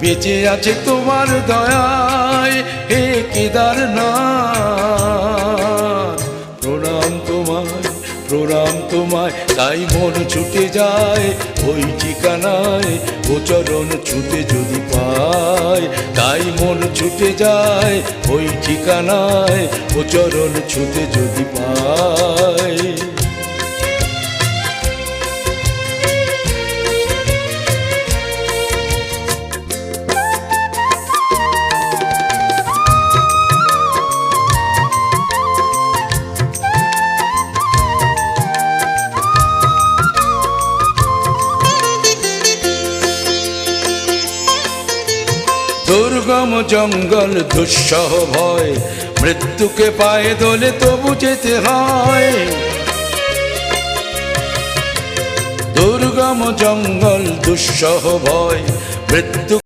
বেঁচে আছে তোমার দয়ায় হে কেদারনাথ। প্রণাম তোমায়, প্রণাম তোমায়, তাই মন ছুটে যায় ওই ঠিকানায়, ও চরণ ছুটে যদি পায়। তাই মন ছুটে যায় ওই ঠিকানায়, ও চরণ ছুটে যদি পায়। দুর্গম জঙ্গল দুঃসহ ভয়, মৃত্যুকে পায়ে দোলে তবু যেতে হয়। দুর্গম জঙ্গল দুঃসহ ভয়, মৃত্যু